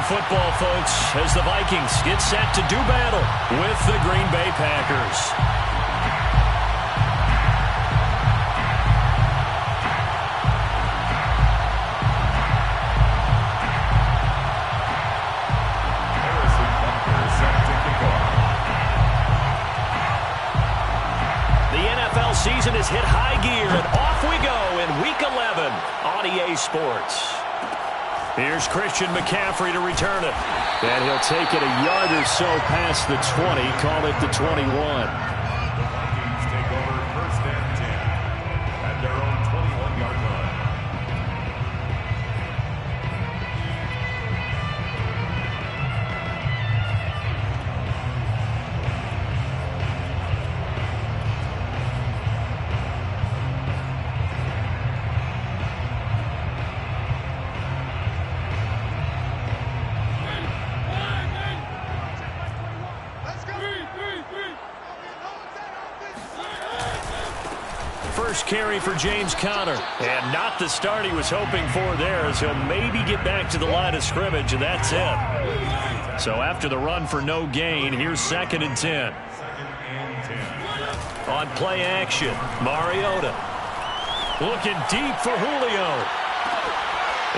football, folks, as the Vikings get set to do battle with the Green Bay Packers. The NFL season has hit high gear, and off we go in Week 11 on EA Sports. Here's Christian McCaffrey to return it. And he'll take it a yard or so past the 20, call it the 21. The Vikings take over first and 10 at their own 21-yard line. First carry for James Conner. And not the start he was hoping for there, as he'll maybe get back to the line of scrimmage, and that's it. So after the run for no gain, here's 2nd and 10. On play action, Mariota. Looking deep for Julio.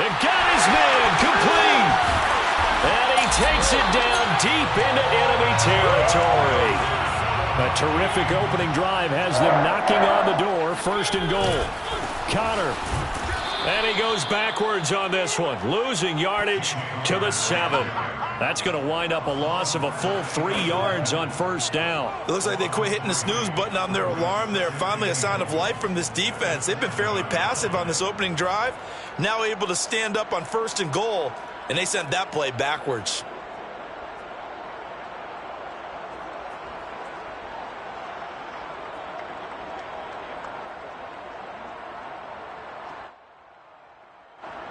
And got his man complete. And he takes it down deep into enemy territory. A terrific opening drive has them knocking on the door. 1st and goal. Conner. And he goes backwards on this one. Losing yardage to the 7. That's going to wind up a loss of a full 3 yards on 1st down. It looks like they quit hitting the snooze button on their alarm there. Finally a sign of life from this defense. They've been fairly passive on this opening drive. Now able to stand up on 1st and goal. And they sent that play backwards.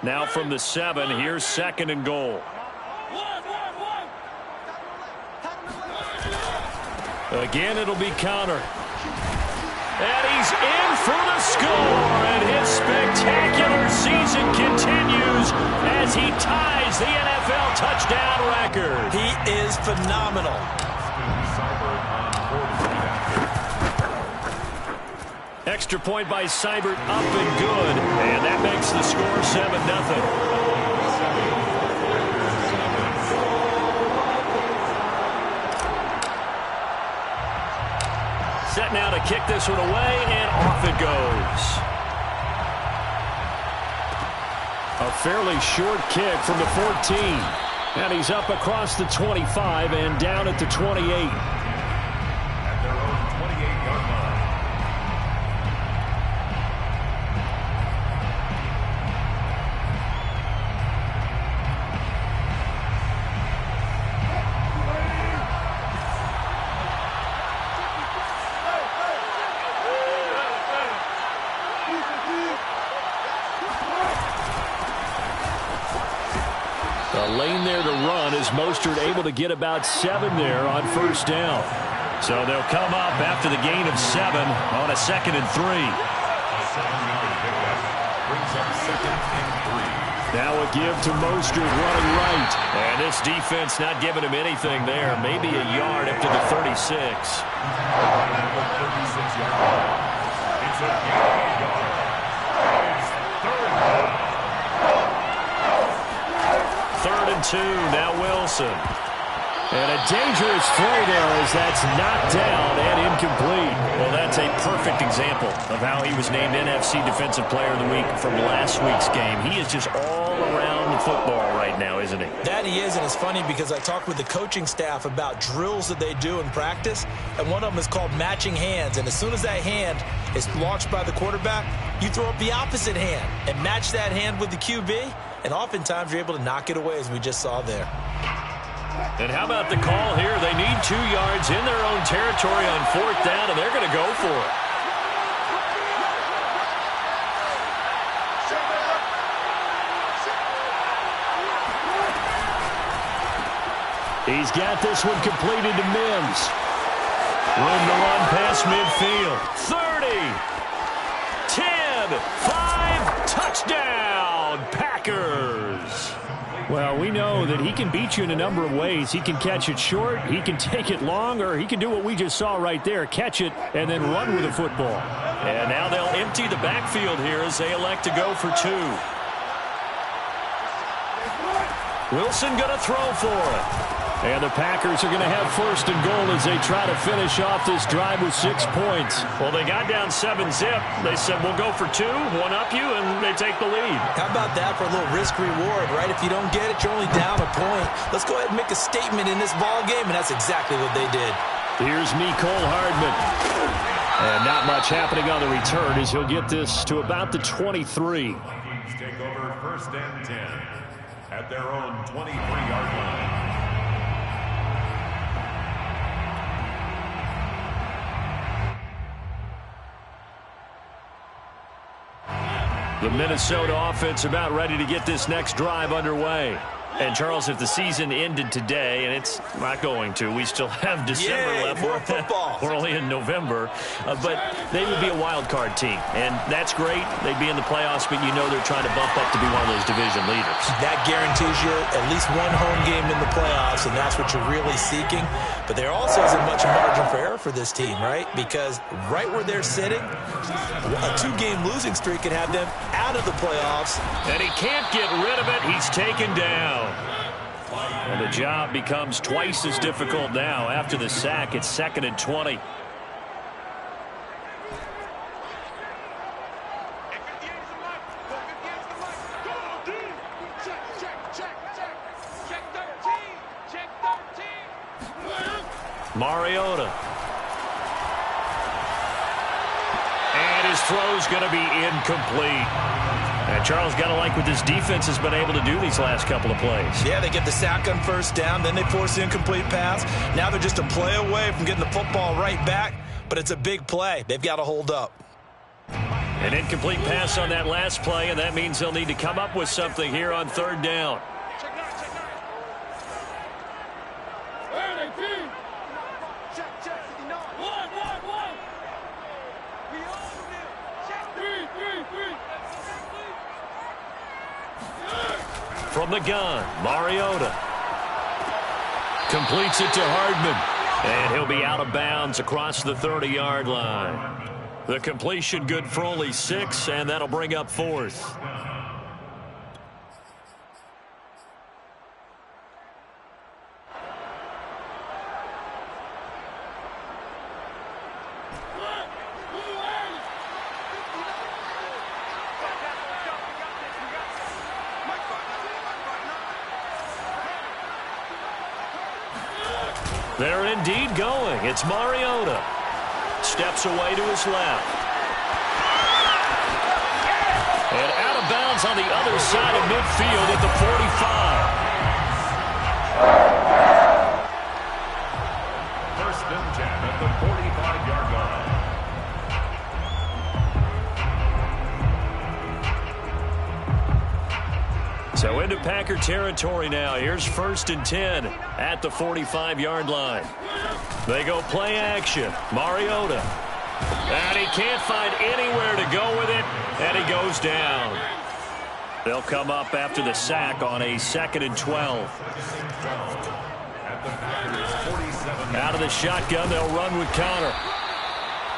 Now from the 7, here's 2nd and goal. Again, it'll be Conner. And he's in for the score. And his spectacular season continues as he ties the NFL touchdown record. He is phenomenal. Extra point by Seibert, up and good. And that makes the score 7-0. Set now to kick this one away, and off it goes. A fairly short kick from the 14. And he's up across the 25 and down at the 28. Lane there to run as Mostert able to get about 7 there on 1st down. So they'll come up after the gain of 7 on a 2nd and 3. Now a give to Mostert running right. And this defense not giving him anything there. Maybe a yard up to the 36. It's a yard. 3rd and 2, now Wilson. And a dangerous throw there as that's knocked down and incomplete. Well, that's a perfect example of how he was named NFC Defensive Player of the Week from last week's game. He is just all around the football right now, isn't he? That he is, and it's funny because I talked with the coaching staff about drills that they do in practice, and one of them is called matching hands. And as soon as that hand is launched by the quarterback, you throw up the opposite hand and match that hand with the QB, and oftentimes you're able to knock it away, as we just saw there. And how about the call here? They need 2 yards in their own territory on 4th down, and they're going to go for it. He's got this one completed to Mims. Room to run past midfield. 30, 10, 5, touchdown, Packers. Well, we know that he can beat you in a number of ways. He can catch it short, he can take it long, or he can do what we just saw right there, catch it and then run with the football. And now they'll empty the backfield here as they elect to go for 2. Wilson going to throw for it. And the Packers are going to have first and goal as they try to finish off this drive with 6 points. Well, they got down 7-zip. They said, we'll go for 2, one up you, and they take the lead. How about that for a little risk-reward, right? If you don't get it, you're only down a point. Let's go ahead and make a statement in this ball game, and that's exactly what they did. Here's Mecole Hardman. And not much happening on the return as he'll get this to about the 23. Teams take over first and 10 at their own 23-yard line. The Minnesota offense about ready to get this next drive underway. And, Charles, if the season ended today, and it's not going to, we still have December left. More football. We're only in November. But they would be a wild card team. And that's great. They'd be in the playoffs, but you know they're trying to bump up to be one of those division leaders. That guarantees you at least one home game in the playoffs, and that's what you're really seeking. But there also isn't much margin for error for this team, right? Because right where they're sitting, a 2-game losing streak could have them out of the playoffs. And he can't get rid of it. He's taken down. And the job becomes twice as difficult now. After the sack, it's 2nd and 20. Mariota. And his throw's going to be incomplete. And Charles, got to like what this defense has been able to do these last couple of plays. Yeah, they get the sack on first down, then they force the incomplete pass. Now they're just a play away from getting the football right back, but it's a big play. They've got to hold up. An incomplete pass on that last play, and that means they'll need to come up with something here on 3rd down. From the gun, Mariota completes it to Hardman, and he'll be out of bounds across the 30-yard line. The completion good for only 6, and that'll bring up 4th. They're indeed going. It's Mariota. Steps away to his left. And out of bounds on the other side of midfield at the 45. First and 10 at the 45-yard line. So into Packer territory now. Here's 1st and 10 at the 45-yard line. They go play action. Mariota. And he can't find anywhere to go with it, and he goes down. They'll come up after the sack on a 2nd and 12. Out of the shotgun, they'll run with Connor.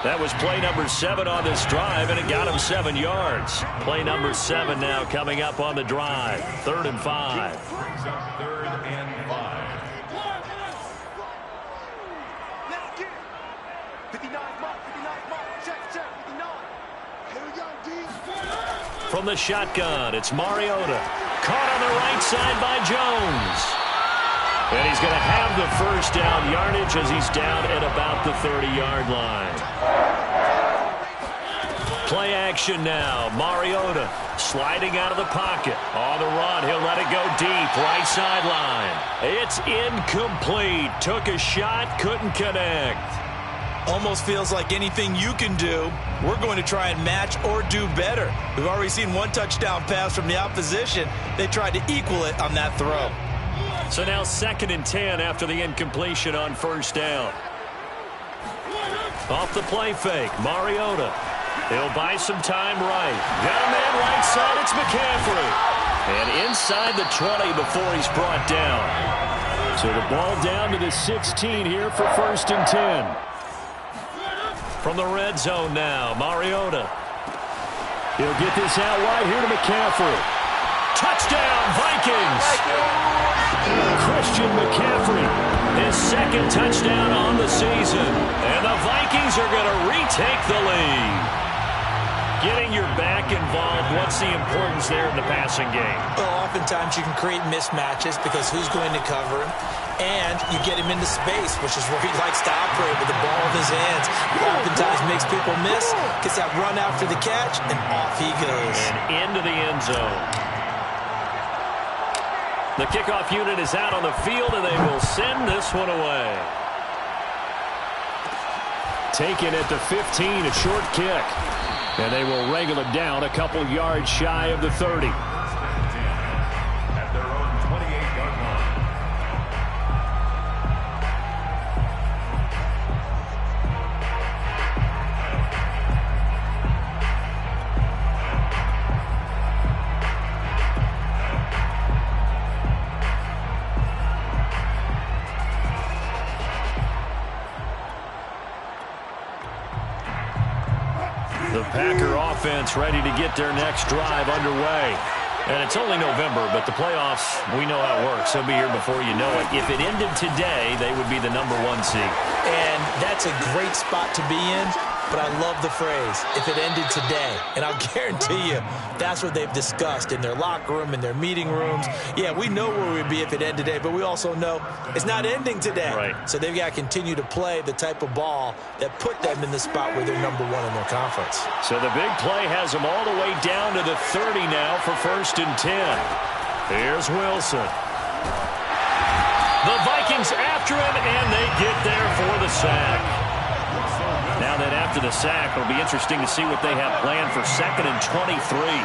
That was play number 7 on this drive, and it got him 7 yards. Play number 7 now coming up on the drive. 3rd and 5. Brings up 3rd and 5. Let's get it. 59 mark, 59 mark. Check, 59. Here we go, D. From the shotgun, it's Mariota. Caught on the right side by Jones. And he's going to have the first down yardage as he's down at about the 30-yard line. Play action now. Mariota sliding out of the pocket. On the run, he'll let it go deep. Right sideline. It's incomplete. Took a shot, couldn't connect. Almost feels like anything you can do, we're going to try and match or do better. We've already seen one touchdown pass from the opposition. They tried to equal it on that throw. So now 2nd and 10 after the incompletion on first down. Off the play fake, Mariota. He'll buy some time right. Got a man right side, it's McCaffrey. And inside the 20 before he's brought down. So the ball down to the 16 here for 1st and 10. From the red zone now, Mariota. He'll get this out wide here to McCaffrey. Touchdown, Vikings! Christian McCaffrey, his 2nd touchdown on the season. And the Vikings are going to retake the lead. Getting your back involved, what's the importance there in the passing game? Well, oftentimes you can create mismatches because who's going to cover him? And you get him into space, which is where he likes to operate with the ball in his hands. Oftentimes makes people miss, gets that run after the catch, and off he goes. And into the end zone. The kickoff unit is out on the field, and they will send this one away. Taken at the 15, a short kick. And they will wrangle it down a couple yards shy of the 30. At their own 28-yard line. The Packer offense ready to get their next drive underway. And it's only November, but the playoffs, we know how it works. They'll be here before you know it. If it ended today, they would be the #1 seed. And that's a great spot to be in, but I love the phrase, if it ended today. And I'll guarantee you, that's what they've discussed in their locker room, in their meeting rooms. Yeah, we know where we'd be if it ended today, but we also know it's not ending today. Right. So they've got to continue to play the type of ball that put them in the spot where they're #1 in their conference. So the big play has them all the way down to the 30 now for 1st and 10. Here's Wilson. The Vikings after him, and they get there for the sack. Now that after the sack, it'll be interesting to see what they have planned for 2nd and 23.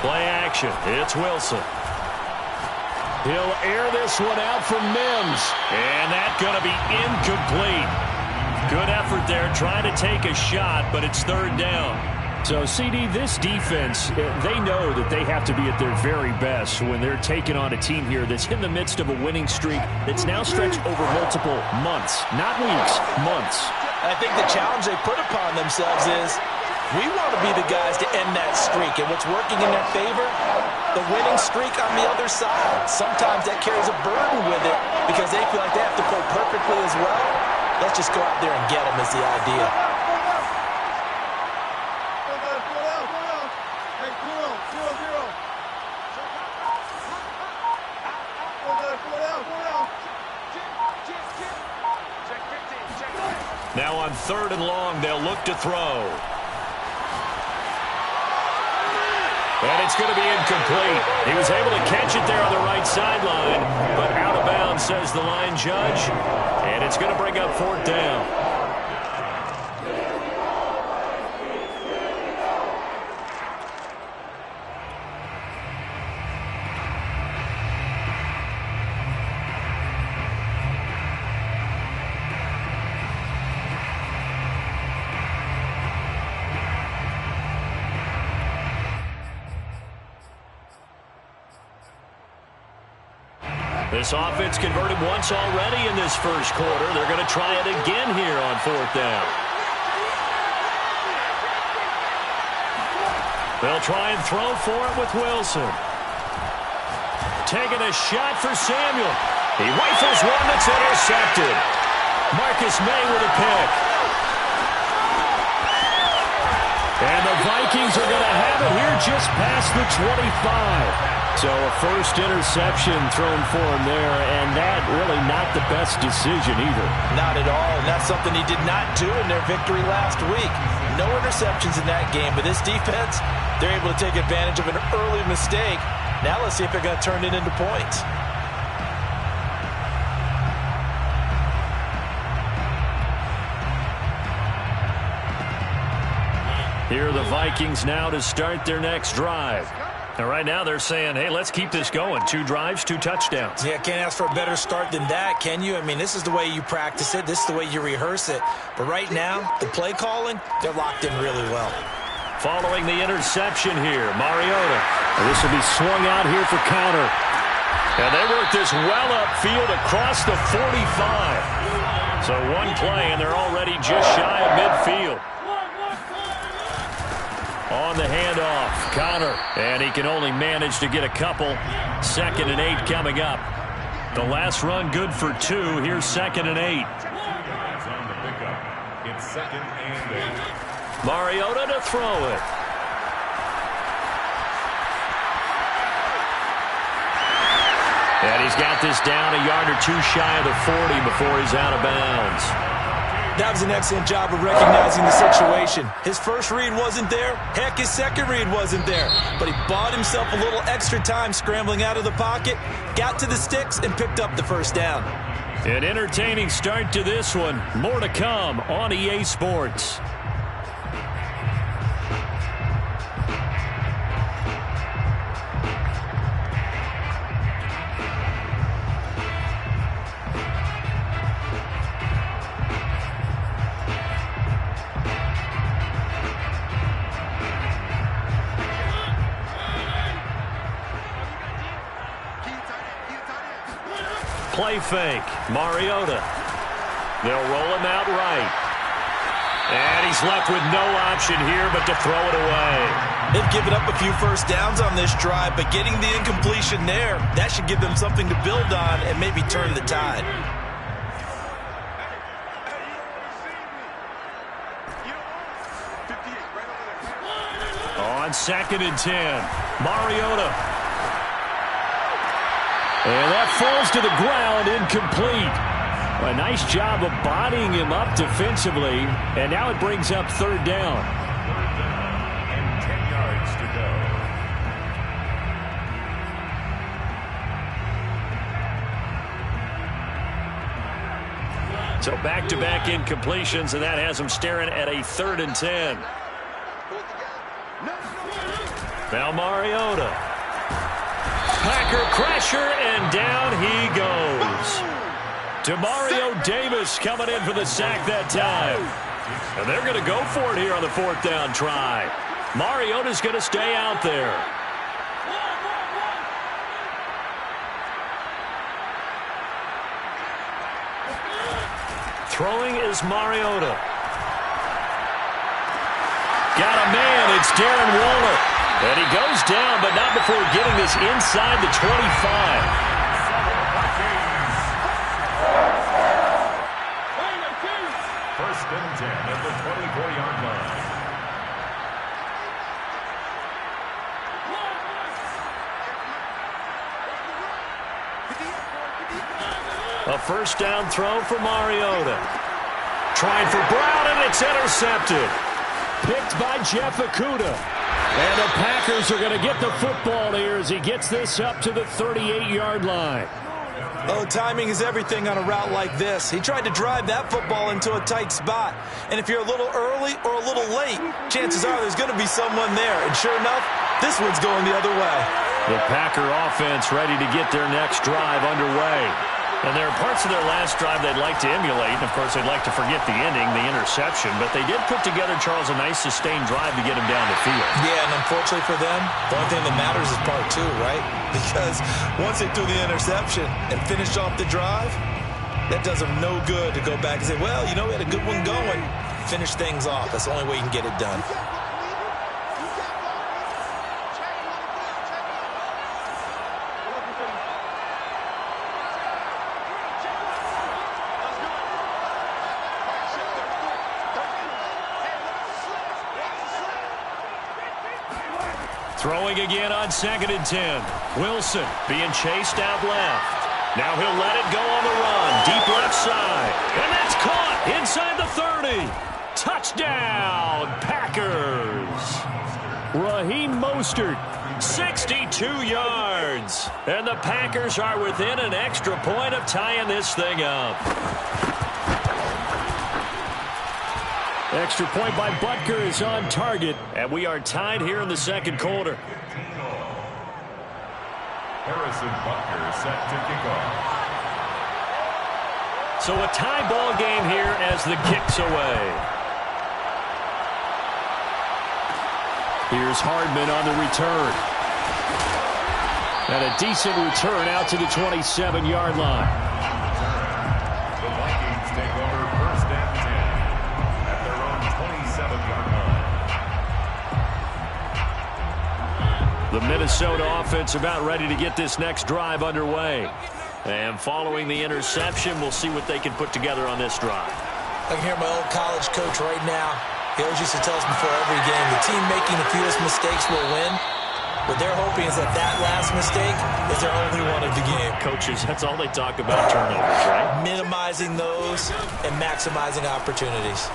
Play action. It's Wilson. He'll air this one out for Mims. And that's going to be incomplete. Good effort there trying to take a shot, but it's 3rd down. So, CD, this defense, they know that they have to be at their very best when they're taking on a team here that's in the midst of a winning streak that's now stretched over multiple months, not weeks, months. I think the challenge they put upon themselves is we want to be the guys to end that streak. And what's working in their favor? The winning streak on the other side. Sometimes that carries a burden with it because they feel like they have to play perfectly as well. Let's just go out there and get them is the idea. Now on 3rd and long, they'll look to throw. And it's going to be incomplete. He was able to catch it there on the right sideline, but out of bounds, says the line judge. And it's going to bring up 4th down. This offense converted once already in this first quarter. They're going to try it again here on 4th down. They'll try and throw for it with Wilson. Taking a shot for Samuel. He rifles one that's intercepted. Marcus May with a pick. And the Vikings are going to have it here just past the 25. So a first interception thrown for him there, and that really not the best decision either. Not at all, and that's something he did not do in their victory last week. No interceptions in that game, but this defense, they're able to take advantage of an early mistake. Now let's see if they're going to turn it into points. Here are the Vikings now to start their next drive. And right now they're saying, hey, let's keep this going. 2 drives, 2 touchdowns. Yeah, can't ask for a better start than that, can you? I mean, this is the way you practice it. This is the way you rehearse it. But right now, the play calling, they're locked in really well. Following the interception here, Mariota. And this will be swung out here for counter. And they work this well upfield across the 45. So one play, and they're already just shy of midfield. On the handoff, Connor. And he can only manage to get a couple. 2nd and 8 coming up. The last run good for 2. Here's 2nd and 8. Guys on the pickup. It's 2nd and 8. Mariota to throw it. And he's got this down a yard or 2 shy of the 40 before he's out of bounds. That was an excellent job of recognizing the situation. His first read wasn't there. Heck, his second read wasn't there. But he bought himself a little extra time scrambling out of the pocket, got to the sticks, and picked up the first down. An entertaining start to this one. More to come on EA Sports. Play fake. Mariota. They'll roll him out right. And he's left with no option here but to throw it away. They've given up a few first downs on this drive, but getting the incompletion there, that should give them something to build on and maybe turn the tide. On 2nd and 10, Mariota. And that falls to the ground, incomplete. A nice job of bodying him up defensively, and now it brings up 3rd down. 3rd down and 10 yards to go. So back-to-back incompletions, and that has him staring at a 3rd and 10. Now Mariota. Packer pressure, and down he goes. Demario Davis coming in for the sack that time. And they're going to go for it here on the 4th down try. Mariota's going to stay out there. Throwing is Mariota. Got a man. It's Darren Waller. And he goes down, but not before getting this inside the 25. First and 10 at the 24-yard line. A first down throw for Mariota. Trying for Brown, and it's intercepted. Picked by Jeff Okudah. And the Packers are going to get the football here as he gets this up to the 38-yard line. Oh, timing is everything on a route like this. He tried to drive that football into a tight spot. And if you're a little early or a little late, chances are there's going to be someone there. And sure enough, this one's going the other way. The Packer offense ready to get their next drive underway. And there are parts of their last drive they'd like to emulate. And, of course, they'd like to forget the ending, the interception. But they did put together, Charles, a nice sustained drive to get him down the field. Yeah, and unfortunately for them, the only thing that matters is part 2, right? Because once they threw the interception and finished off the drive, that does them no good to go back and say, well, you know, we had a good one going. Finish things off. That's the only way you can get it done. Throwing again on 2nd and 10. Wilson being chased out left. Now he'll let it go on the run. Deep left side. And that's caught inside the 30. Touchdown, Packers. Raheem Mostert, 62 yards. And the Packers are within an extra point of tying this thing up. Extra point by Butker is on target, and we are tied here in the 2nd quarter. Harrison Butker set to kick off. So a tie ball game here as the kick's away. Here's Hardman on the return. And a decent return out to the 27-yard line. The Vikings take over first and 10 at their own 27-yard line. The Minnesota offense about ready to get this next drive underway. And following the interception, we'll see what they can put together on this drive. I can hear my old college coach right now. He always used to tell us before every game, the team making the fewest mistakes will win. What they're hoping is that last mistake is their only one of the game. Coaches, that's all they talk about, turnovers, right? Minimizing those and maximizing opportunities.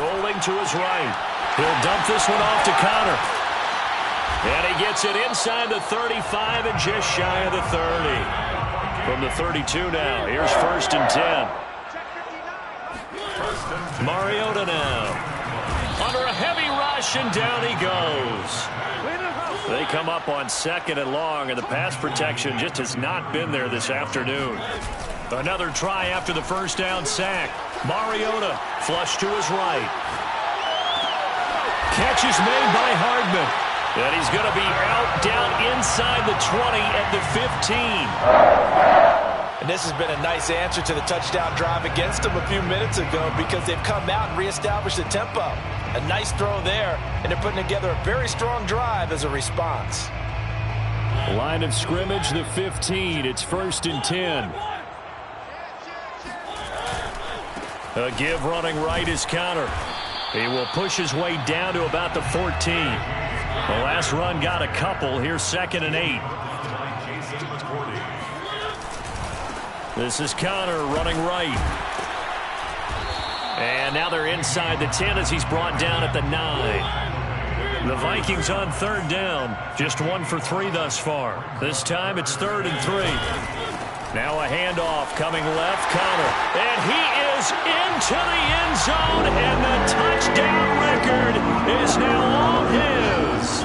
Rolling to his right. He'll dump this one off to Connor. And he gets it inside the 35 and just shy of the 30. From the 32 now, here's first and 10. Mariota now. Under a heavy rush, and down he goes. They come up on second and long, and the pass protection just has not been there this afternoon. Another try after the first down sack. Mariota flush to his right. Catch is made by Hardman. And he's going to be out down inside the 20 at the 15. And this has been a nice answer to the touchdown drive against them a few minutes ago because they've come out and reestablished the tempo. A nice throw there, and they're putting together a very strong drive as a response. Line of scrimmage, the 15. It's first and 10. A give running right is Connor. He will push his way down to about the 14. The last run got a couple. Here's second and 8. This is Connor running right. And now they're inside the 10 as he's brought down at the 9. The Vikings on third down. Just 1 for 3 thus far. This time it's 3rd and 3. Now a handoff coming left. Connor. And he is into the end zone. And the touchdown record is now all his.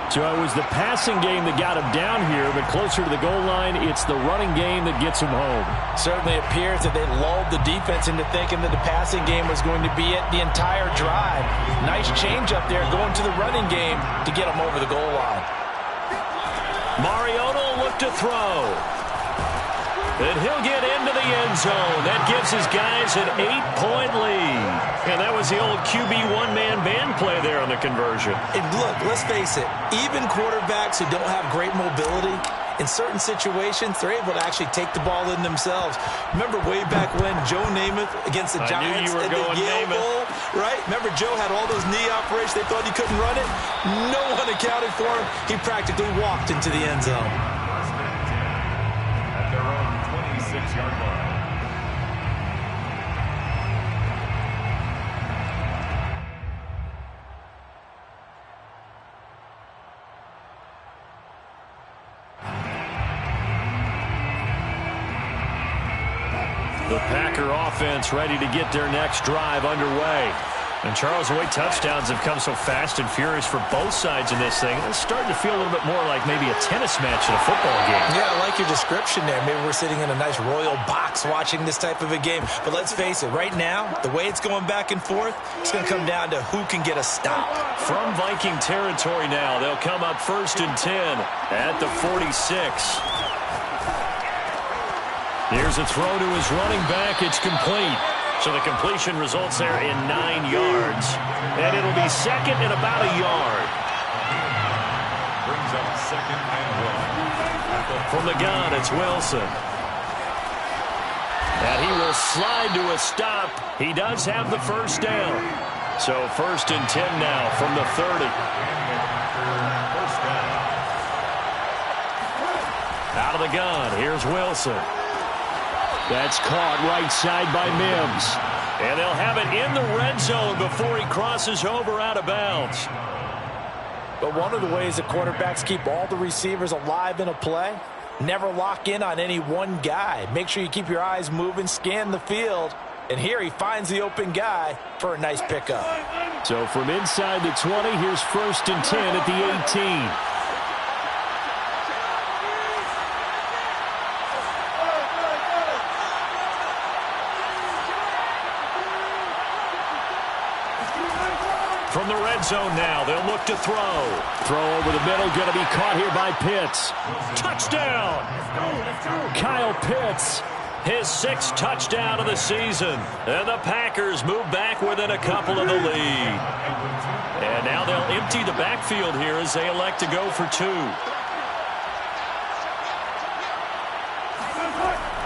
So it was the passing game that got him down here, but closer to the goal line, it's the running game that gets him home. Certainly appears that they lulled the defense into thinking that the passing game was going to be it the entire drive. Nice change up there going to the running game to get him over the goal line. Mariota will look to throw. And he'll get into the end zone. That gives his guys an 8-point lead. And that was the old QB one-man band play there on the conversion. And look, let's face it, even quarterbacks who don't have great mobility, in certain situations, they're able to actually take the ball in themselves. Remember way back when Joe Namath against the Giants at the Yale Bowl, right? Remember Joe had all those knee operations. They thought he couldn't run it. No one accounted for him. He practically walked into the end zone. At their own 26-yard line. The Packer offense ready to get their next drive underway. And Charles, the way touchdowns have come so fast and furious for both sides in this thing, it's starting to feel a little bit more like maybe a tennis match in a football game. Yeah, I like your description there. Maybe we're sitting in a nice royal box watching this type of a game. But let's face it, right now, the way it's going back and forth, it's going to come down to who can get a stop. From Viking territory now, they'll come up first and 10 at the 46. Here's a throw to his running back. It's complete. So the completion results there in 9 yards. And it'll be second and about a yard. Brings up second and 1. From the gun, it's Wilson. And he will slide to a stop. He does have the first down. So first and 10 now from the 30. First down. Out of the gun, here's Wilson. That's caught right side by Mims. And they'll have it in the red zone before he crosses over out of bounds. But one of the ways that quarterbacks keep all the receivers alive in a play, never lock in on any one guy. Make sure you keep your eyes moving, scan the field. And here he finds the open guy for a nice pickup. So from inside the 20, here's first and 10 at the 18. From the red zone now, they'll look to throw. Throw over the middle, going to be caught here by Pitts. Touchdown! Kyle Pitts, his 6th touchdown of the season. And the Packers move back within a couple of the lead. And now they'll empty the backfield here as they elect to go for 2.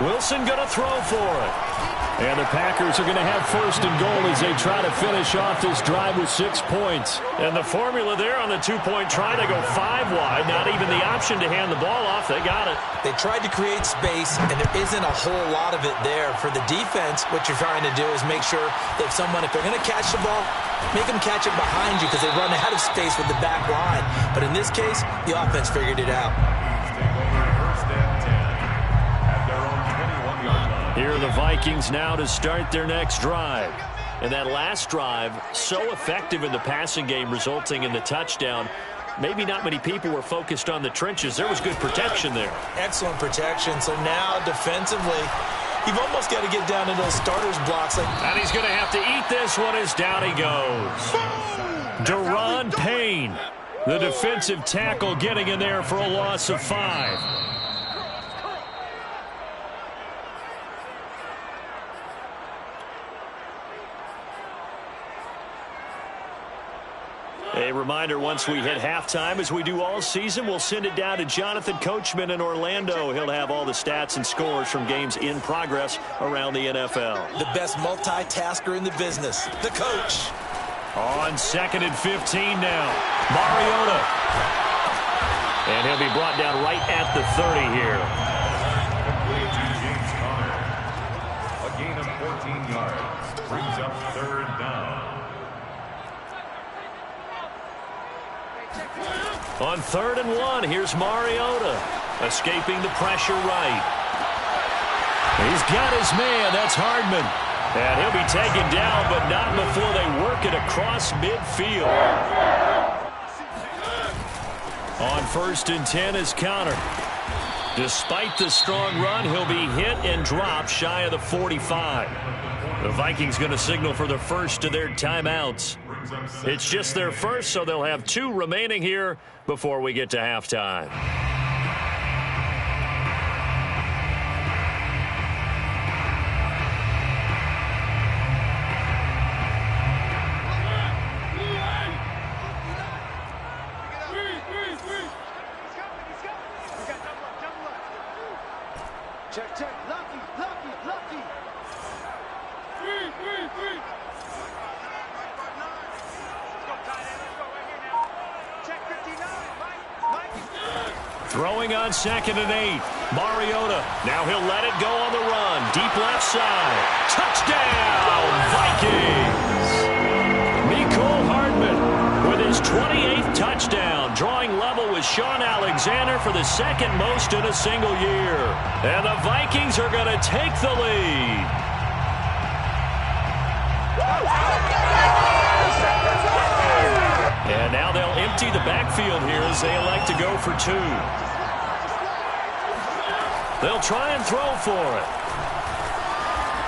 Wilson going to throw for it. And the Packers are going to have 1st and goal as they try to finish off this drive with 6 points. And the formula there on the 2-point try, they go 5 wide. Not even the option to hand the ball off. They got it. They tried to create space, and there isn't a whole lot of it there. For the defense, what you're trying to do is make sure that if they're going to catch the ball, make them catch it behind you because they run out of space with the back line. But in this case, the offense figured it out. Here are the Vikings now to start their next drive. And that last drive, so effective in the passing game, resulting in the touchdown. Maybe not many people were focused on the trenches. There was good protection there. Excellent protection. So now defensively, you've almost got to get down to those starters blocks. And he's going to have to eat this one as down he goes. Daron Payne, the defensive tackle, getting in there for a loss of 5. A reminder, once we hit halftime, as we do all season, we'll send it down to Jonathan Coachman in Orlando. He'll have all the stats and scores from games in progress around the NFL. The best multitasker in the business, the coach. On 2nd and 15 now, Mariota. And he'll be brought down right at the 30 here. James Conner. A gain of 14 yards. Brings up 3rd down. On 3rd and 1, here's Mariota, escaping the pressure right. He's got his man, that's Hardman. And he'll be taken down, but not before they work it across midfield. On 1st and 10 is Conner. Despite the strong run, he'll be hit and dropped shy of the 45. The Vikings going to signal for the first of their timeouts. It's just their first, so they'll have 2 remaining here before we get to halftime. Check, check. Lucky. Throwing on 2nd and 8. Mariota. Now he'll let it go on the run. Deep left side. Touchdown, Vikings! Mecole Hardman with his 28th touchdown. Drawing level with Shaun Alexander for the 2nd most in a single year. And the Vikings are going to take the lead. And now they'll empty the backfield here as they elect to go for 2. They'll try and throw for it.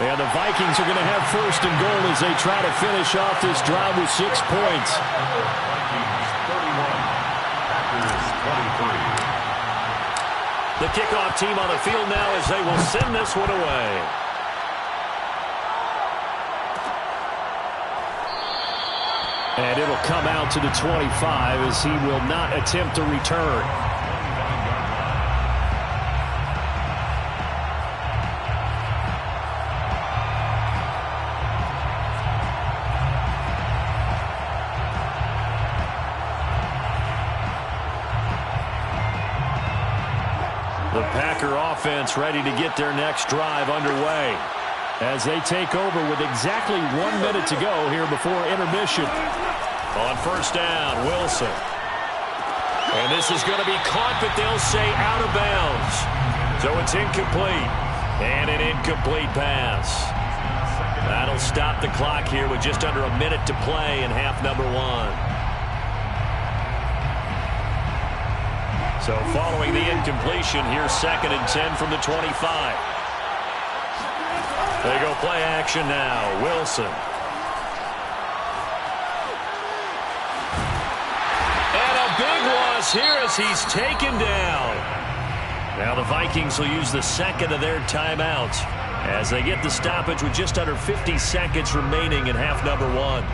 And the Vikings are going to have 1st and goal as they try to finish off this drive with 6 points. The kickoff team on the field now as they will send this one away. And it'll come out to the 25 as he will not attempt to return. The Packer offense ready to get their next drive underway as they take over with exactly 1 minute to go here before intermission. On 1st down, Wilson. And this is going to be caught, but they'll say out of bounds. So it's incomplete. And an incomplete pass. That'll stop the clock here with just under a minute to play in half number 1. So following the incompletion, here's 2nd and 10 from the 25. They go play action now. Wilson. loss here as he's taken down. Now the Vikings will use the second of their timeouts as they get the stoppage with just under 50 seconds remaining in half number one.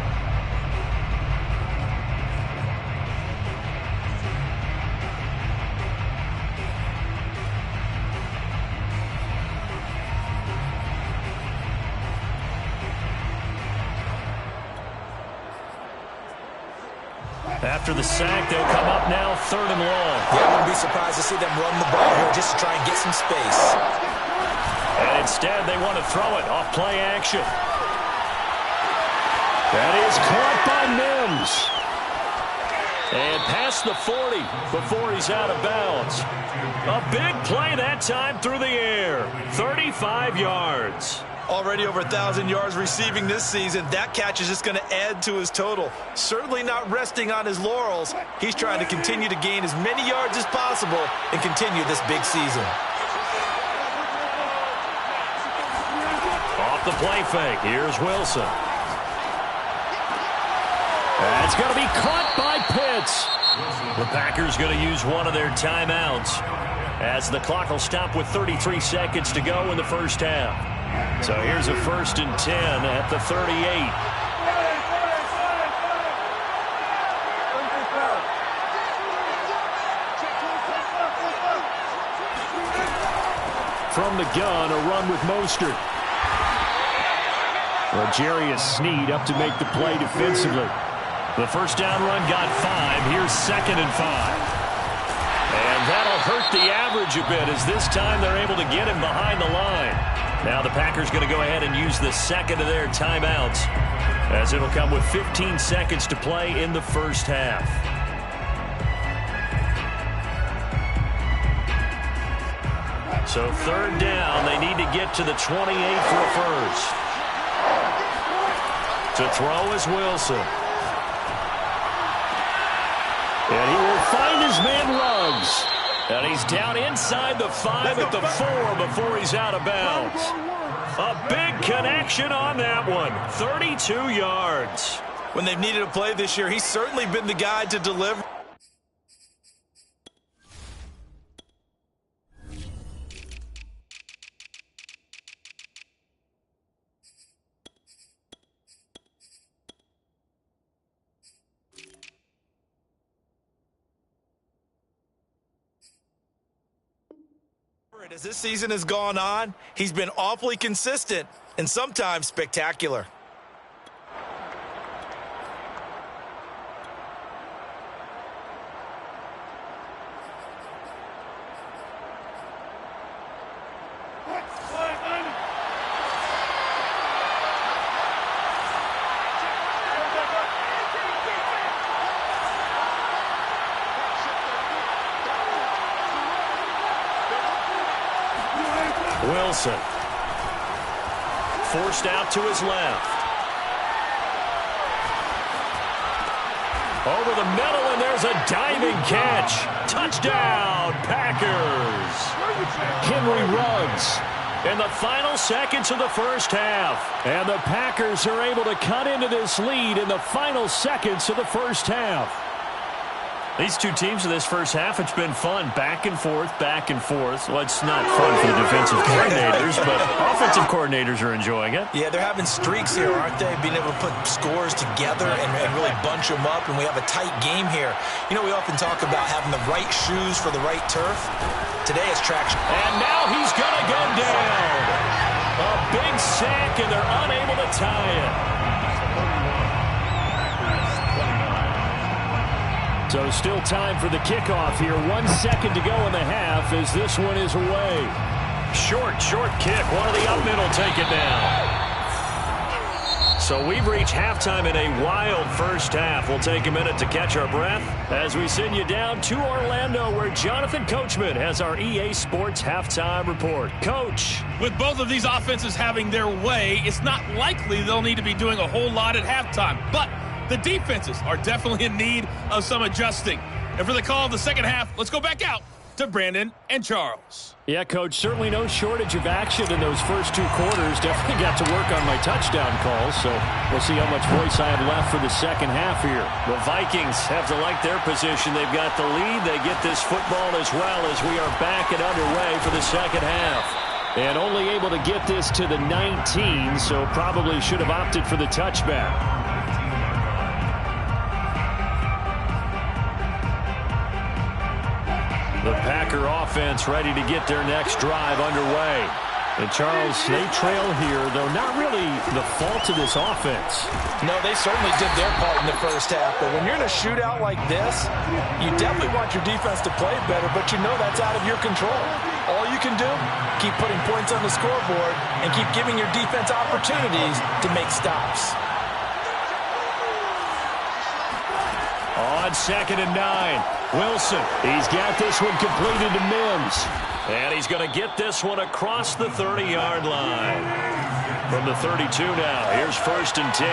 After the sack, they'll come up now 3rd and long. Yeah, I wouldn't be surprised to see them run the ball here just to try and get some space. And instead, they want to throw it off play action. That is caught by Mims. And past the 40 before he's out of bounds. A big play that time through the air. 35 yards. Already over 1,000 yards receiving this season. That catch is just going to add to his total. Certainly not resting on his laurels. He's trying to continue to gain as many yards as possible and continue this big season. Off the play fake. Here's Wilson. That's going to be caught by Pitts. The Packers going to use one of their timeouts as the clock will stop with 33 seconds to go in the first half. So here's a 1st and 10 at the 38. From the gun, a run with Mostert. L'Jarius Sneed up to make the play defensively. The first down run got 5. Here's 2nd and 5. And that'll hurt the average a bit as this time they're able to get him behind the line. Now the Packers going to go ahead and use the second of their timeouts as it'll come with 15 seconds to play in the first half. So 3rd down, they need to get to the 28 for a first. To throw is Wilson. And he will find his man Ruggs. And he's down inside the 5 at the 4 before he's out of bounds. A big connection on that one. 32 yards. When they've needed a play this year, he's certainly been the guy to deliver. As this season has gone on, he's been awfully consistent and sometimes spectacular. Wilson. Forced out to his left. Over the middle, and there's a diving catch. Touchdown, Packers. Henry Ruggs in the final seconds of the first half. And the Packers are able to cut into this lead in the final seconds of the first half. These two teams in this first half, it's been fun. Back and forth, back and forth. Well, it's not fun for the defensive coordinators, but offensive coordinators are enjoying it. Yeah, they're having streaks here, aren't they? Being able to put scores together and really bunch them up, and we have a tight game here. You know, we often talk about having the right shoes for the right turf. Today is traction. And now he's going to go down. A big sack, and they're unable to tie it. So still time for the kickoff here. 1 second to go in the half as this one is away. Short kick. One of the up middle take it down. So we've reached halftime in a wild first half. We'll take a minute to catch our breath as we send you down to Orlando where Jonathan Coachman has our EA Sports halftime report. Coach. With both of these offenses having their way, it's not likely they'll need to be doing a whole lot at halftime. But the defenses are definitely in need of some adjusting. And for the call of the second half, let's go back out to Brandon and Charles. Yeah, Coach, certainly no shortage of action in those first 2 quarters. Definitely got to work on my touchdown calls, so we'll see how much voice I have left for the second half here. The Vikings have to like their position. They've got the lead. They get this football as well as we are back and underway for the second half. And only able to get this to the 19, so probably should have opted for the touchback. The Packer offense ready to get their next drive underway. And Charles, they trail here, though not really the fault of this offense. No, they certainly did their part in the first half. But when you're in a shootout like this, you definitely want your defense to play better, but you know that's out of your control. All you can do, keep putting points on the scoreboard and keep giving your defense opportunities to make stops. On 2nd and 9, Wilson. He's got this one completed to Mims. And he's going to get this one across the 30-yard line. From the 32 now, here's 1st and 10.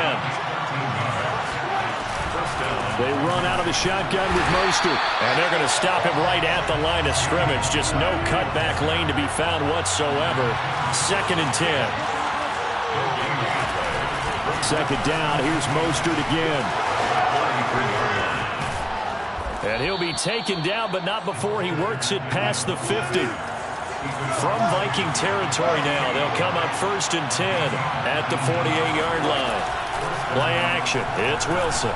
They run out of the shotgun with Mostert. And they're going to stop him right at the line of scrimmage. Just no cutback lane to be found whatsoever. 2nd and 10. 2nd down, here's Mostert again. And he'll be taken down, but not before he works it past the 50. From Viking territory now, they'll come up 1st and 10 at the 48-yard line. Play action. It's Wilson.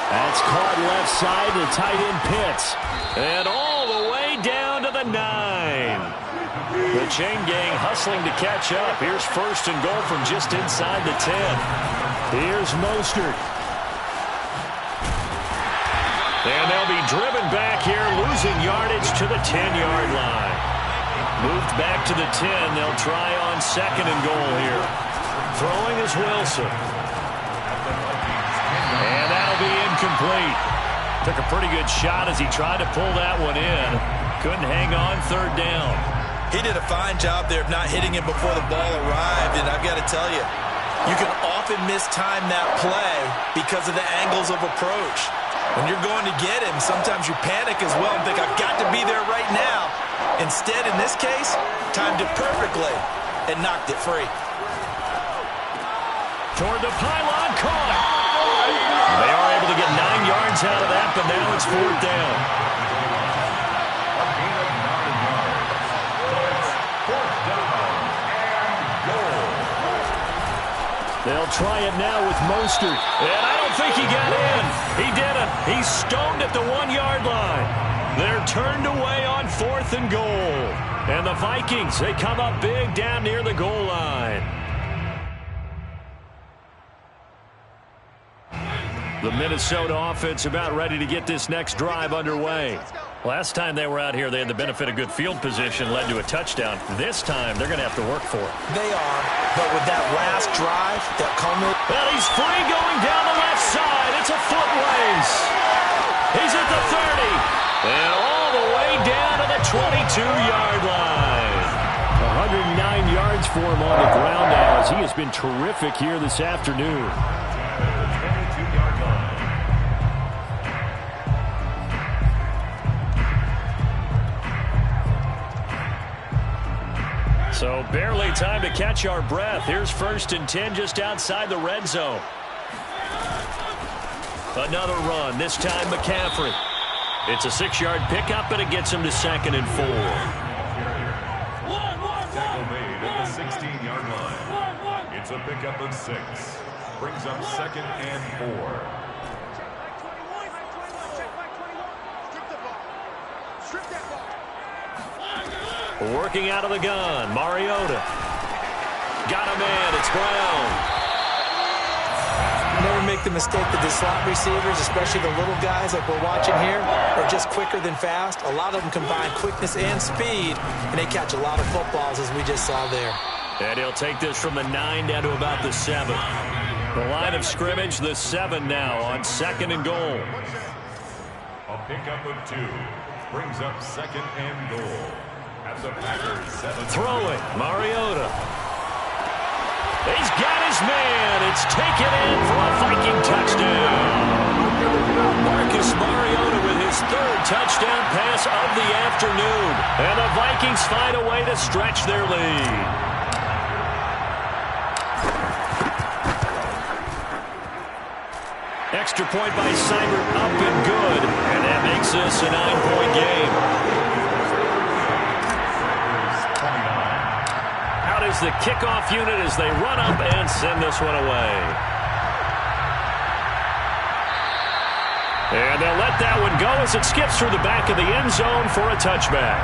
That's caught left side to tight end Pitts. And all the way down to the 9. The chain gang hustling to catch up. Here's 1st and goal from just inside the 10. Here's Mostert. And they'll be driven back here, losing yardage to the 10-yard line. Moved back to the 10. They'll try on 2nd and goal here. Throwing is Wilson. And that'll be incomplete. Took a pretty good shot as he tried to pull that one in. Couldn't hang on 3rd down. He did a fine job there of not hitting him before the ball arrived, and I've got to tell you, you can often mistime that play because of the angles of approach. When you're going to get him, sometimes you panic as well and think, I've got to be there right now. Instead, in this case, timed it perfectly and knocked it free. Toward the pylon, caught. They are able to get 9 yards out of that, but now it's 4th down. They'll try it now with Mostert. And I don't think he got in. He didn't. He's stoned at the 1-yard line. They're turned away on 4th and goal. And the Vikings, they come up big down near the goal line. The Minnesota offense about ready to get this next drive underway. Last time they were out here, they had the benefit of good field position, led to a touchdown. This time, they're going to have to work for it. They are, but with that last drive, that culminated. Well, he's free going down the left side. It's a foot race. He's at the 30. And all the way down to the 22-yard line. 109 yards for him on the ground now as he has been terrific here this afternoon. So barely time to catch our breath. Here's 1st and 10 just outside the red zone. Another run, this time McCaffrey. It's a 6-yard pickup, and it gets him to 2nd and 4. Tackle made at the 16-yard line. It's a pickup of 6. Brings up 2nd and 4. Working out of the gun, Mariota. Got him in, it's Brown. Never make the mistake that the slot receivers, especially the little guys like we're watching here, are just quicker than fast. A lot of them combine quickness and speed, and they catch a lot of footballs, as we just saw there. And he'll take this from the 9 down to about the 7. The line of scrimmage, the 7 now on 2nd and goal. A pickup of 2. Brings up 2nd and goal. At the Packers 7. Throwing, Mariota. He's got his man. It's taken in for a Viking touchdown. Marcus Mariota with his third touchdown pass of the afternoon. And the Vikings find a way to stretch their lead. Extra point by Seibert, up and good. And that makes this a 9-point game. Out is the kickoff unit as they run up and send this one away. And they'll let that one go as it skips through the back of the end zone for a touchback.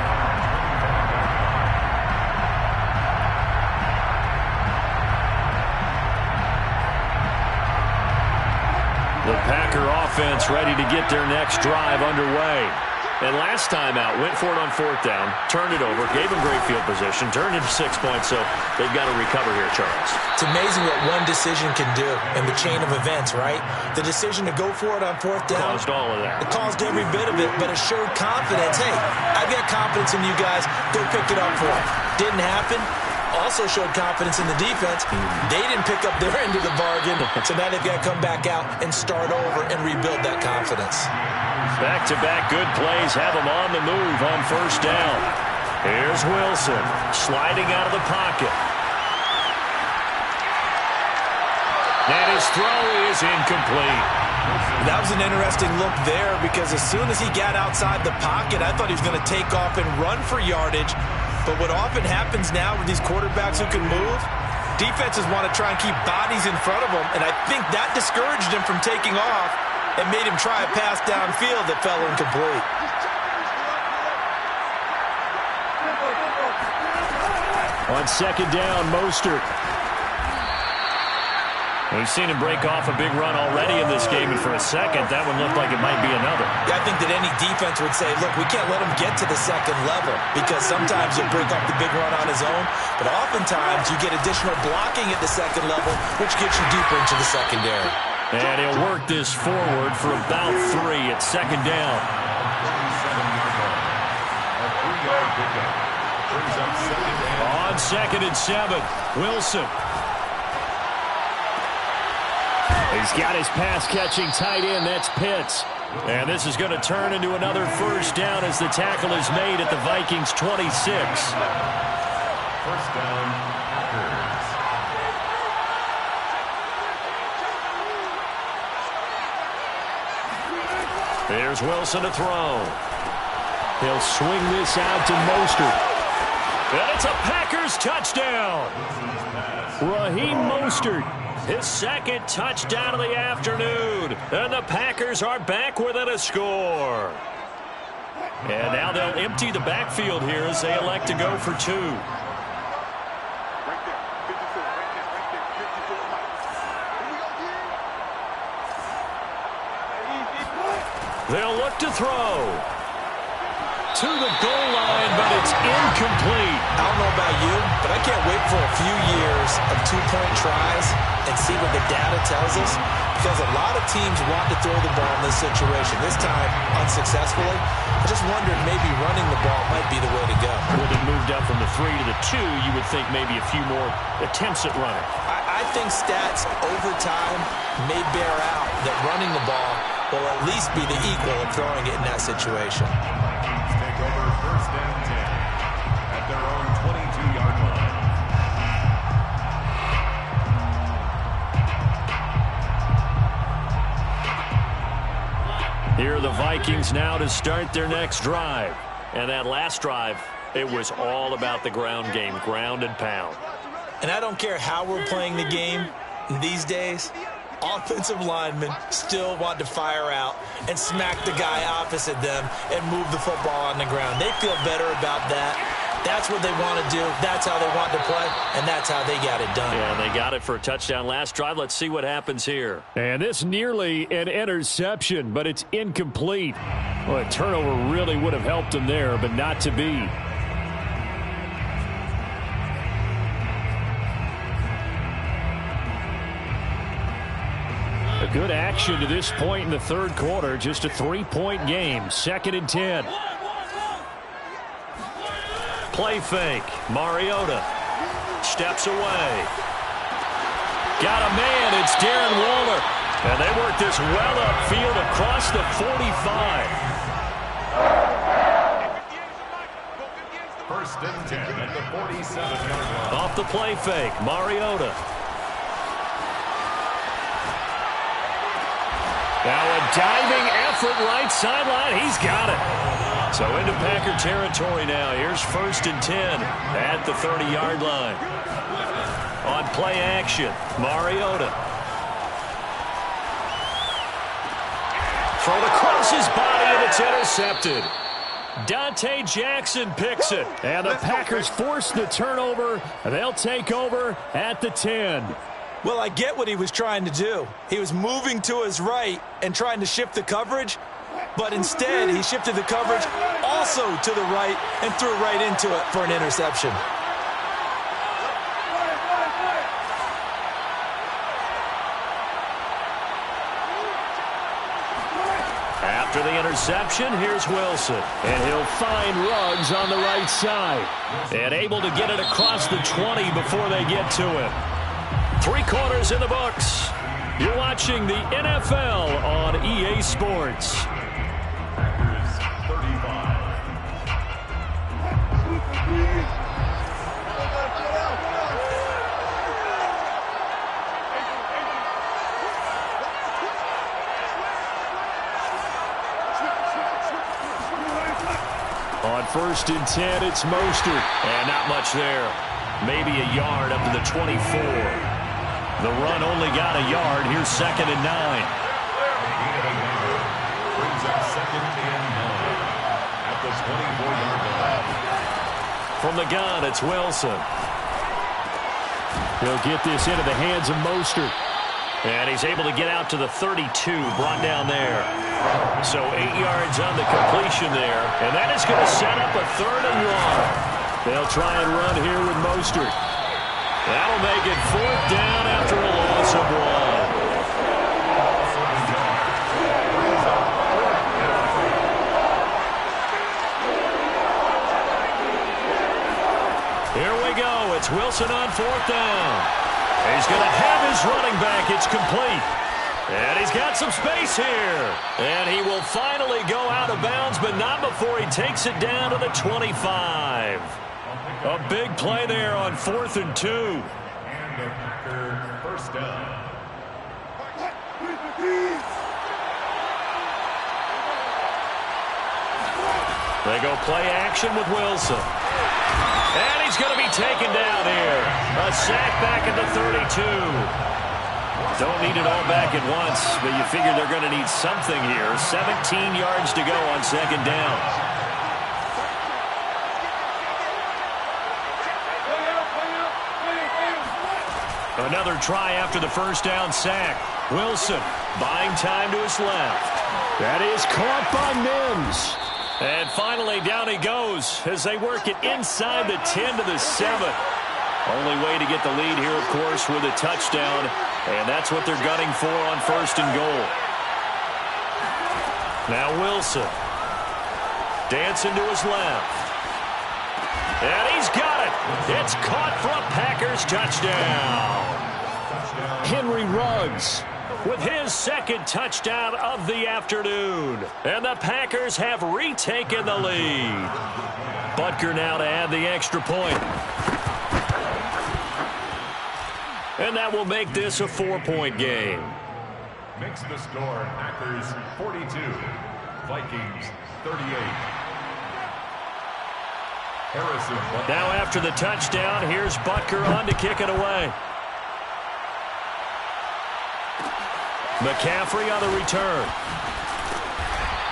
The Packer offense ready to get their next drive underway. And last time out, went for it on fourth down, turned it over, gave them great field position, turned into 6 points, so they've got to recover here, Charles. It's amazing what one decision can do in the chain of events, right? The decision to go for it on fourth down. Caused all of that. It caused every bit of it, but it showed confidence. Hey, I've got confidence in you guys. Go pick it up for them. Didn't happen. Also showed confidence in the defense. They didn't pick up their end of the bargain, so now they've got to come back out and start over and rebuild that confidence. Back-to-back good plays have them on the move on first down. Here's Wilson sliding out of the pocket. And his throw is incomplete. That was an interesting look there because as soon as he got outside the pocket, I thought he was going to take off and run for yardage. But what often happens now with these quarterbacks who can move, defenses want to try and keep bodies in front of them, and I think that discouraged him from taking off and made him try a pass downfield that fell incomplete. On second down, Mostert. We've seen him break off a big run already in this game, and for a second, that one looked like it might be another. Yeah, I think that any defense would say, look, we can't let him get to the second level because sometimes he'll break off the big run on his own, but oftentimes you get additional blocking at the second level, which gets you deeper into the secondary. And he'll work this forward for about 3 at second down. On 2nd and 7, Wilson. He's got his pass-catching tight end. That's Pitts. And this is going to turn into another first down as the tackle is made at the Vikings' 26. First down, Packers. There's Wilson to throw. He'll swing this out to Mostert. And it's a Packers touchdown. Raheem Mostert. His second touchdown of the afternoon. And the Packers are back within a score. And now they'll empty the backfield here as they elect to go for 2. They'll look to throw. To the goal line, but it's incomplete. I don't know about you, but I can't wait for a few years of 2-point tries and see what the data tells us, because a lot of teams want to throw the ball in this situation. This time, unsuccessfully. I just wondered maybe running the ball might be the way to go. When they moved up from the 3 to the 2, you would think maybe a few more attempts at running. I think stats over time may bear out that running the ball will at least be the equal of throwing it in that situation. Vikings take over first and 10 at their own 22-yard line. Here are the Vikings now to start their next drive. And that last drive, it was all about the ground game, ground and pound. And I don't care how we're playing the game these days, offensive linemen still want to fire out and smack the guy opposite them and move the football on the ground. They feel better about that. That's what they want to do. That's how they want to play, and that's how they got it done. Yeah, they got it for a touchdown last drive. Let's see what happens here. And this nearly an interception, but it's incomplete. Well, a turnover really would have helped them there, but not to be. A good action to this point in the third quarter. Just a 3-point game. 2nd and 10. Play fake. Mariota steps away. Got a man. It's Darren Waller. And they work this well upfield across the 45. First and 10 at the 47-yard line. Off the play fake, Mariota. Now a diving effort right sideline. He's got it. So into Packer territory now. Here's first and 10 at the 30-yard line. On play action, Mariota. Thrown across his body, and it's intercepted. Dante Jackson picks it. And the Packers force the turnover. They'll take over at the 10. Well, I get what he was trying to do. He was moving to his right and trying to shift the coverage, but instead he shifted the coverage also to the right and threw right into it for an interception. After the interception, here's Wilson. And he'll find Ruggs on the right side. And able to get it across the 20 before they get to him. 3 quarters in the books. You're watching the NFL on EA Sports. Packers 35. On first and 10, it's Mostert. And not much there. Maybe a yard up to the 24. The run only got a yard. Here's second and 9. Brings up second and 9 at the 24-yard line. From the gun, it's Wilson. He'll get this into the hands of Mostert. And he's able to get out to the 32, brought down there. So 8 yards on the completion there. And that is going to set up a 3rd and 1. They'll try and run here with Mostert. That'll make it 4th down after a loss of 1. Here we go. It's Wilson on 4th down. He's going to have his running back. It's complete. And he's got some space here. And he will finally go out of bounds, but not before he takes it down to the 25. A big play there on 4th and 2. And the Packer first down. They go play action with Wilson. And he's going to be taken down here. A sack back at the 32. Don't need it all back at once, but you figure they're going to need something here. 17 yards to go on second down. Another try after the first down sack. Wilson buying time to his left. That is caught by Mims. And finally down he goes as they work it inside the 10 to the 7. Only way to get the lead here, of course, with a touchdown. And that's what they're gunning for on first and goal. Now Wilson. Dancing to his left. And he's got it. It's caught for a Packers touchdown. Henry Ruggs with his second touchdown of the afternoon. And the Packers have retaken the lead. Butker now to add the extra point. And that will make this a 4-point game. Makes the score Packers 42, Vikings 38. Harrison Butker. Now after the touchdown, here's Butker on to kick it away. McCaffrey on the return.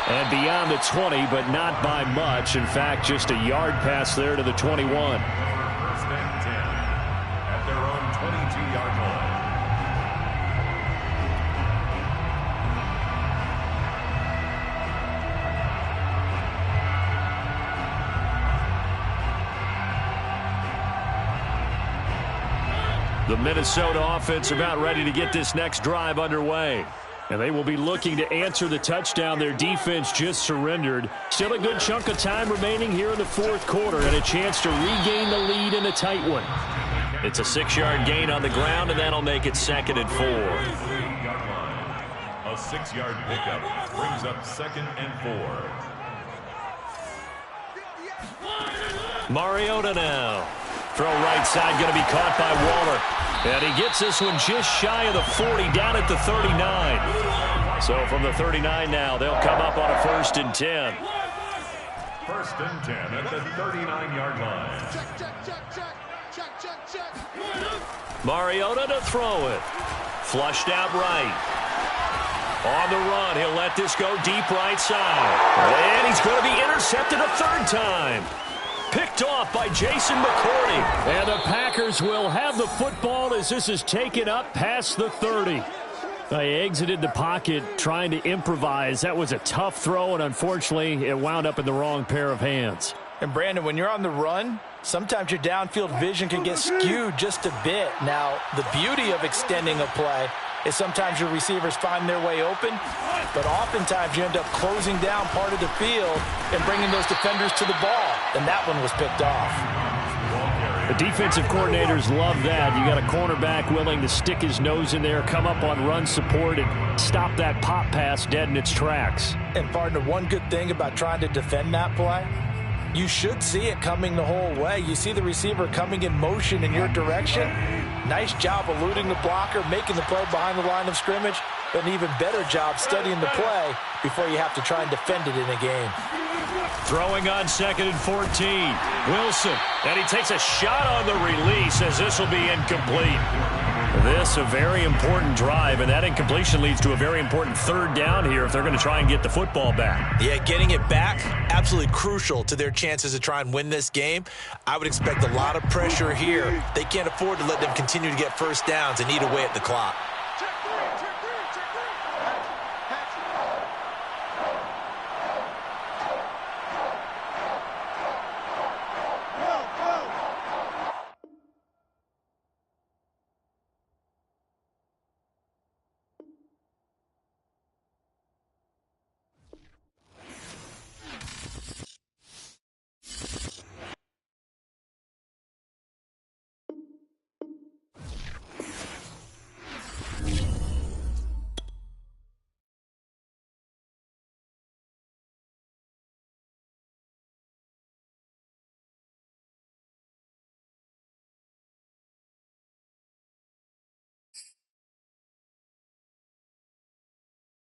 And beyond the 20, but not by much. In fact, just a yard pass there to the 21. First and 10 at their own 22-yard line. The Minnesota offense about ready to get this next drive underway. And they will be looking to answer the touchdown their defense just surrendered. Still a good chunk of time remaining here in the fourth quarter and a chance to regain the lead in a tight one. It's a 6-yard gain on the ground, and that'll make it 2nd and 4. A 6-yard pickup brings up 2nd and 4. Mariota now. Throw right side, going to be caught by Waller. And he gets this one just shy of the 40, down at the 39. So from the 39 now, they'll come up on a 1st and 10. 1st and 10 at the 39-yard line. Check. Mariota to throw it. Flushed out right. On the run, he'll let this go deep right side. And he's going to be intercepted a 3rd time. Picked off by Jason McCourty. And the Packers will have the football as this is taken up past the 30. They exited the pocket trying to improvise. That was a tough throw, and unfortunately, it wound up in the wrong pair of hands. And, Brandon, when you're on the run, sometimes your downfield vision can get skewed just a bit. Now, the beauty of extending a play is sometimes your receivers find their way open, but oftentimes you end up closing down part of the field and bringing those defenders to the ball, and that one was picked off. The defensive coordinators love that. You got a cornerback willing to stick his nose in there, come up on run support, and stop that pop pass dead in its tracks. And, partner, one good thing about trying to defend that play, you should see it coming the whole way. You see the receiver coming in motion in your direction. Nice job eluding the blocker, making the play behind the line of scrimmage, but an even better job studying the play before you have to try and defend it in a game. Throwing on 2nd and 14. Wilson, and he takes a shot on the release as this will be incomplete. This a very important drive, and that incompletion leads to a very important 3rd down here if they're going to try and get the football back. Yeah, getting it back, absolutely crucial to their chances to try and win this game. I would expect a lot of pressure here. They can't afford to let them continue to get 1st downs and eat away at the clock.